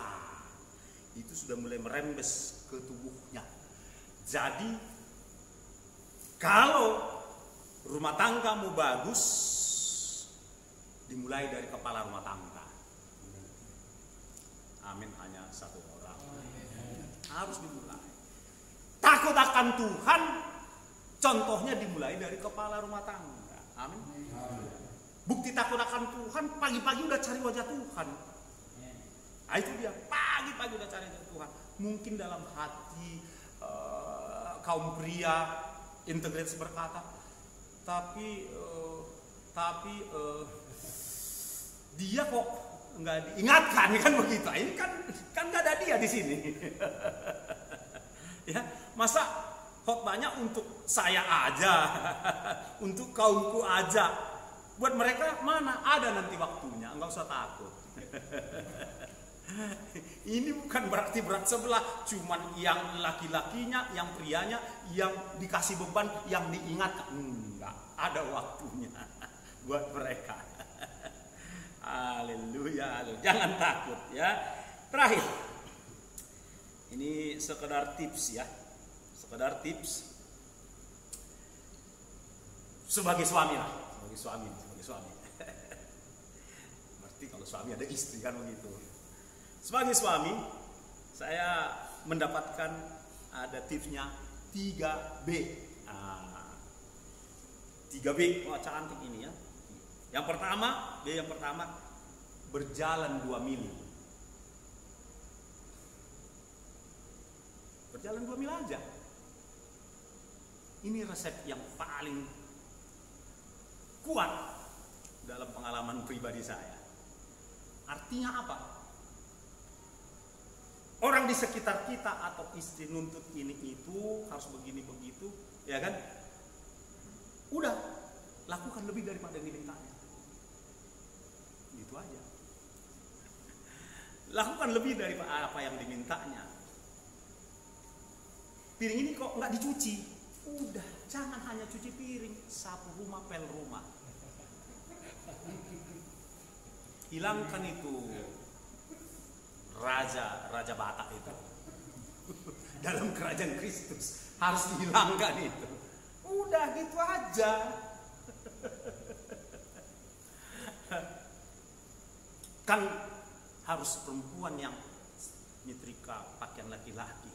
itu sudah mulai merembes ke tubuhnya. Jadi kalau rumah tangga mau bagus, dimulai dari kepala rumah tangga. Amin, hanya satu orang. Harus dimulai. Takut akan Tuhan, contohnya dimulai dari kepala rumah tangga. Amin. Bukti takut akan Tuhan, pagi-pagi udah cari wajah Tuhan. Nah, itu dia, pagi-pagi udah cari wajah Tuhan. Mungkin dalam hati kaum pria Integritas berkata, tapi dia kok nggak diingatkan, kan begitu? Ini kan nggak ada dia di sini. Ya, masa khotbahnya untuk saya aja, untuk kaumku aja. Buat mereka mana ada nanti waktunya, nggak usah takut. Ini bukan berarti berat sebelah, cuman yang laki-lakinya, yang prianya, yang dikasih beban, yang diingatkan. Enggak, ada waktunya buat mereka. Haleluya, jangan takut ya. Terakhir, ini sekedar tips ya, sekedar tips sebagai suami lah, sebagai suami. Berarti kalau suami ada istri kan begitu. Sebagai suami, saya mendapatkan ada tipsnya 3B. 3B, wah cantik ini ya. Yang pertama, berjalan 2 mil. berjalan 2 mil aja. Ini resep yang paling kuat dalam pengalaman pribadi saya. Artinya apa? Orang di sekitar kita atau istri nuntut ini itu harus begini begitu, ya kan? Udah, lakukan lebih daripada yang dimintanya. Gitu aja. Lakukan lebih daripada apa yang dimintanya. Piring ini kok nggak dicuci? Udah, jangan hanya cuci piring, sapu rumah, pel rumah. Hilangkan itu raja Batak itu. Dalam kerajaan Kristus harus dihilangkan itu. Udah gitu aja. Kan harus perempuan yang nyetrika pakaian laki-laki.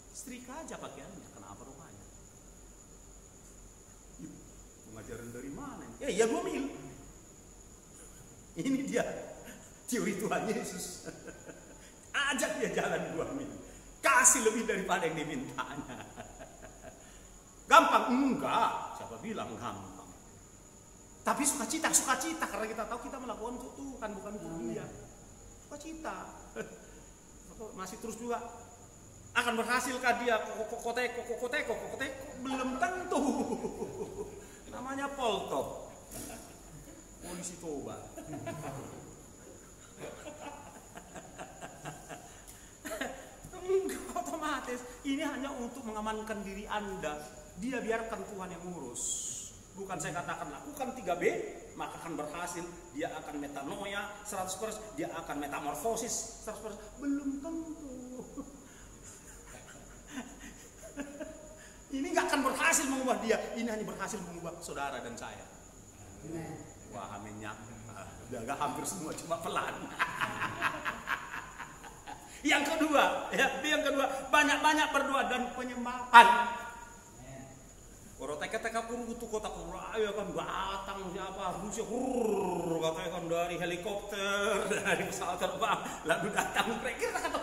Setrika aja pakaiannya, kenapa rupanya? Pengajaran dari mana? Ya 2 mil. Ini dia teori Tuhan Yesus. Ajak dia jalan 2 mil. Kasih lebih daripada yang dimintanya. Gampang? Enggak. Siapa bilang gampang? Tapi sukacita karena kita tahu kita melakukan untuk Tuhan, bukan untuk dia. Sukacita. Masih terus juga akan berhasilkah dia kokoteko belum tentu. Namanya poltop. Polisi Toba. Enggak otomatis. Ini hanya untuk mengamankan diri Anda. Dia biarkan Tuhan yang ngurus. Bukan saya katakan lakukan 3B, maka akan berhasil. Dia akan metanoia 100%, dia akan metamorfosis 100%. Belum tentu. Ini nggak akan berhasil mengubah dia. Ini hanya berhasil mengubah saudara dan saya. Wah, aminnya. Udah hampir semua, cuma pelan. Yang kedua, banyak-banyak berdoa dan penyembahan. Orang teka-teka kurung itu kota Kuraya kan datang siapa Rusia katanya kan dari helikopter, dari pesawat terbang, lalu datang mereka kata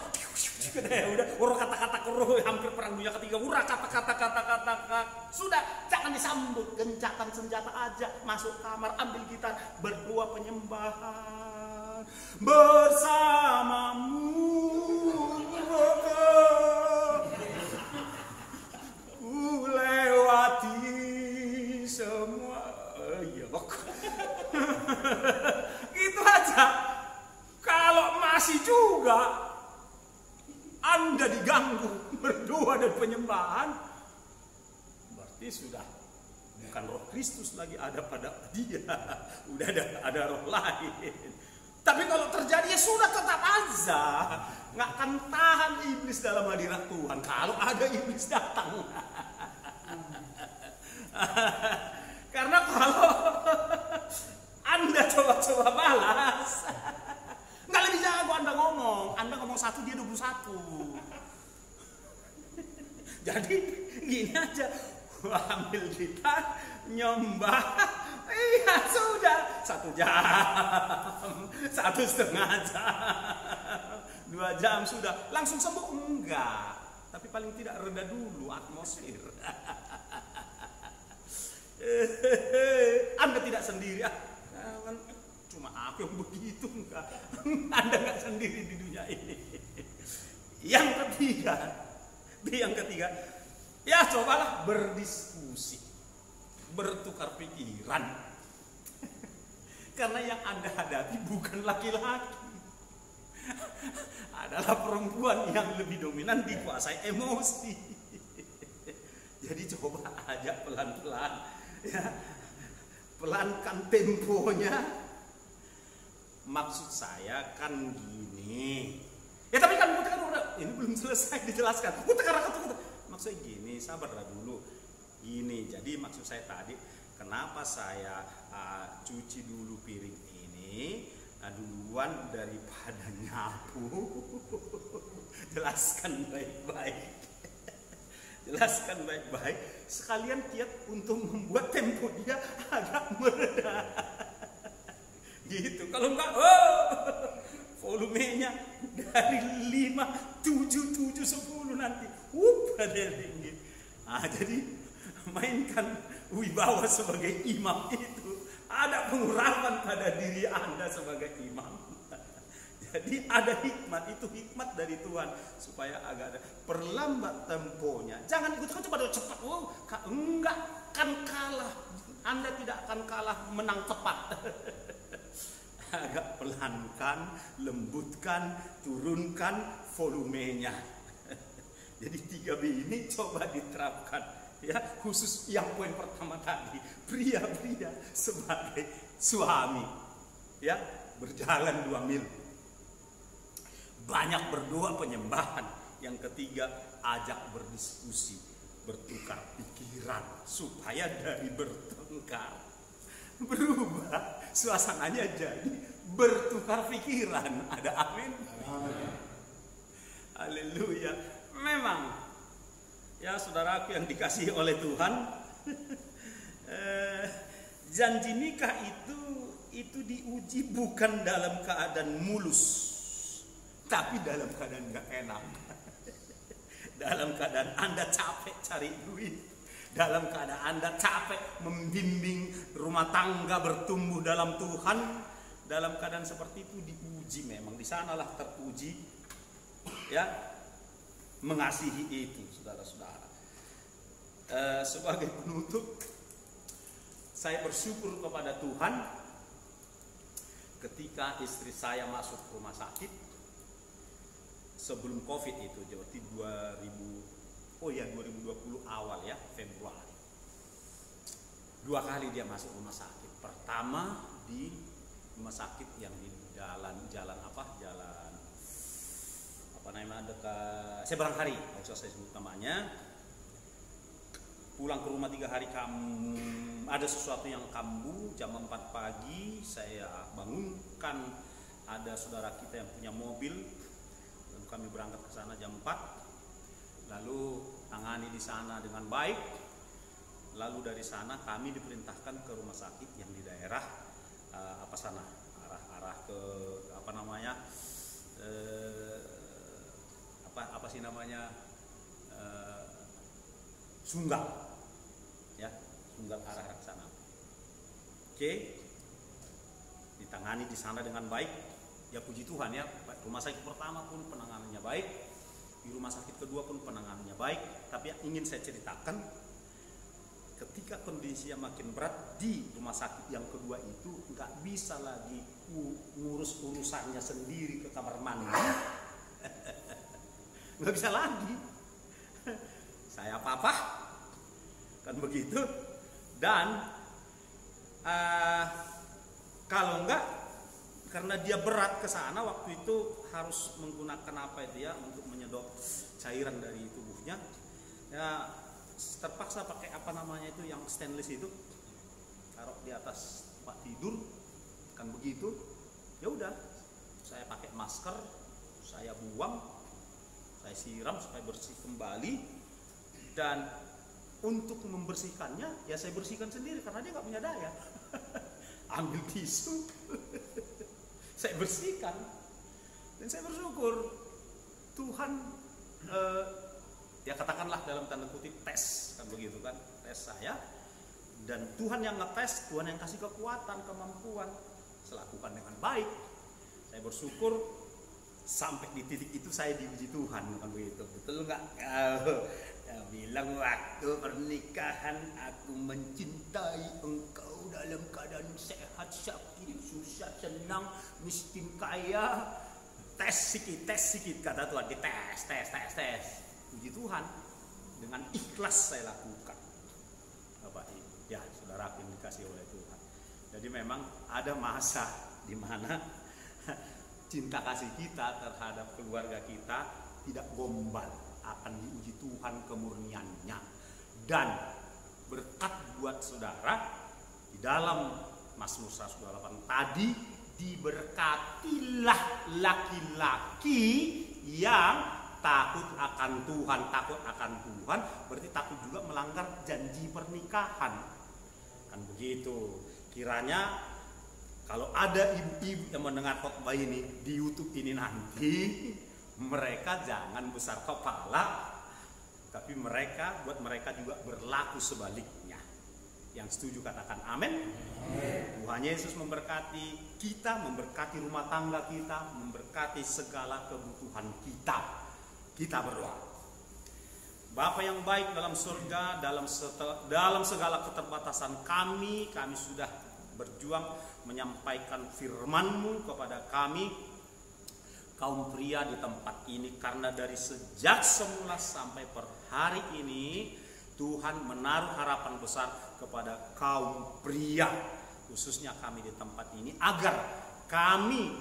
udah orang kata-kata kurung hampir perang dunia ketiga, kata-kata sudah jangan disambut, gencatan senjata aja, masuk kamar ambil gitar, berdoa penyembahan bersamamu. Lewati semua gitu aja. Kalau masih juga Anda diganggu berdoa dan penyembahan, berarti sudah bukan roh Kristus lagi ada pada dia, udah ada roh lain. Tapi kalau terjadi ya sudah, tetap aja nggak akan tahan iblis dalam hadirat Tuhan kalau ada iblis datang. Karena kalau Anda coba-coba balas, nggak lebih jago Anda ngomong 1 dia 21. Jadi gini aja, ambil gitar, nyembah, iya sudah 1 jam, 1,5 jam, 2 jam sudah langsung sembuh enggak? Tapi paling tidak reda dulu atmosfer. Anda tidak sendiri, cuma aku yang begitu, enggak. Anda enggak sendiri di dunia ini. Yang ketiga, ya cobalah berdiskusi, bertukar pikiran. Karena yang Anda hadapi bukan laki-laki, adalah perempuan yang lebih dominan, dikuasai emosi. Jadi coba aja pelan-pelan, ya, pelankan temponya. Maksud saya kan gini, ya tapi kan udah, ini belum selesai dijelaskan. Maksudnya gini, sabarlah dulu. Gini, jadi maksud saya tadi, kenapa saya cuci dulu piring ini duluan daripada nyapu. Jelaskan baik-baik. Sekalian kiat untuk membuat tempo dia agak mereda. Gitu. Kalau enggak, volumenya dari 5, 7, 10 nanti. tinggi. Jadi mainkan wibawa sebagai imam itu ada pengurapan pada diri Anda sebagai imam. Jadi ada hikmat, itu hikmat dari Tuhan supaya agak ada perlambat temponya. Jangan ikut cepat. Enggak akan kalah. Anda tidak akan kalah menang cepat. Agak pelankan, lembutkan, turunkan volumenya. Jadi 3B ini coba diterapkan, ya, khusus yang poin pertama tadi, pria-pria sebagai suami, ya, berjalan 2 mil, banyak berdoa penyembahan. Yang ketiga, ajak berdiskusi, bertukar pikiran supaya dari bertengkar berubah suasananya jadi bertukar pikiran. Ada amin? Haleluya. Memang ya saudaraku yang dikasihi oleh Tuhan, janji nikah itu diuji bukan dalam keadaan mulus, tapi dalam keadaan gak enak. Dalam keadaan Anda capek cari duit, dalam keadaan Anda capek membimbing rumah tangga bertumbuh dalam Tuhan, dalam keadaan seperti itu diuji. Memang di sanalah teruji, ya, mengasihi itu, saudara-saudara. Sebagai penutup, saya bersyukur kepada Tuhan ketika istri saya masuk rumah sakit sebelum COVID itu, jadi 2020 awal, ya, Februari. 2 kali dia masuk rumah sakit. Pertama di rumah sakit yang di jalan namanya, dekat Seberangkari, nggak usah saya sebut namanya. Pulang ke rumah 3 hari ada sesuatu yang kambuh. Jam 4 pagi saya bangunkan, ada saudara kita yang punya mobil, lalu kami berangkat ke sana jam 4, lalu tangani di sana dengan baik. Lalu dari sana kami diperintahkan ke rumah sakit yang di daerah arah ke Sunggal, ya, Sunggal arah ke sana. Oke, ditangani di sana dengan baik. Ya puji Tuhan, ya, rumah sakit pertama pun penanganannya baik, di rumah sakit kedua pun penanganannya baik. Tapi yang ingin saya ceritakan, ketika kondisinya makin berat di rumah sakit yang kedua itu, nggak bisa lagi ngurus urusannya sendiri ke kamar mandi, nggak bisa lagi. Saya apa kan begitu. Dan kalau enggak, karena dia berat ke sana waktu itu harus menggunakan untuk menyedot cairan dari tubuhnya, ya terpaksa pakai yang stainless itu, taruh di atas tempat tidur kan begitu. Ya udah, saya pakai masker, saya buang, saya siram supaya bersih kembali. Dan untuk membersihkannya, ya saya bersihkan sendiri karena dia nggak punya daya. Ambil tisu, saya bersihkan. Dan saya bersyukur Tuhan, ya katakanlah dalam tanda kutip tes, kan begitu kan, tes saya. Dan Tuhan yang ngetes, Tuhan yang kasih kekuatan, kemampuan, saya lakukan dengan baik. Saya bersyukur sampai di titik itu saya diuji Tuhan, kan begitu. Betul nggak? Ya, bilang waktu pernikahan aku mencintai engkau dalam keadaan sehat, sakit, susah, senang, miskin, kaya. Tes sikit kata Tuhan, tes. Puji Tuhan, dengan ikhlas saya lakukan. Bapak Ibu, ya saudara yang dikasih oleh Tuhan. Jadi memang ada masa di mana cinta kasih kita terhadap keluarga kita tidak gombal, akan diuji Tuhan kemurniannya. Dan berkat buat saudara di dalam Mazmur 128 tadi, diberkatilah laki-laki yang takut akan Tuhan. Takut akan Tuhan berarti takut juga melanggar janji pernikahan, kan begitu. Kiranya kalau ada ibu-ibu yang mendengar khotbah ini di YouTube ini nanti, mereka jangan besar kepala, Tapi buat mereka juga berlaku sebaliknya. Yang setuju katakan amin. Tuhan Yesus memberkati kita, memberkati rumah tangga kita, memberkati segala kebutuhan kita. Kita berdoa. Bapa yang baik dalam surga, dalam segala keterbatasan kami sudah berjuang menyampaikan firman-Mu kepada kami, kaum pria di tempat ini, karena dari sejak semula sampai per hari ini Tuhan menaruh harapan besar kepada kaum pria, khususnya kami di tempat ini, agar kami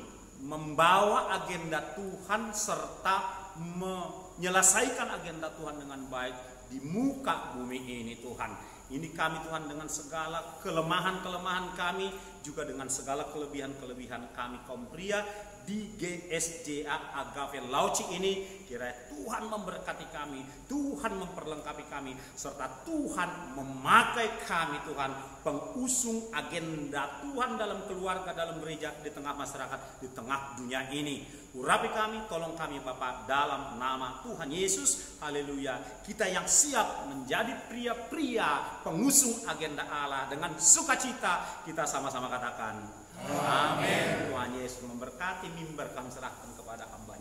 membawa agenda Tuhan serta menyelesaikan agenda Tuhan dengan baik di muka bumi ini Tuhan. Ini kami Tuhan dengan segala kelemahan-kelemahan kami, juga dengan segala kelebihan-kelebihan kami kaum pria di GSJA Agape Lauci ini, kiranya Tuhan memberkati kami, Tuhan memperlengkapi kami, serta Tuhan memakai kami Tuhan pengusung agenda Tuhan dalam keluarga, dalam gereja, di tengah masyarakat, di tengah dunia ini. Urapi kami, tolong kami Bapa, dalam nama Tuhan Yesus. Haleluya. Kita yang siap menjadi pria-pria pengusung agenda Allah, dengan sukacita kita sama-sama katakan amin. Tuhan Yesus memberkati. Mimbar kami serahkan kepada hamba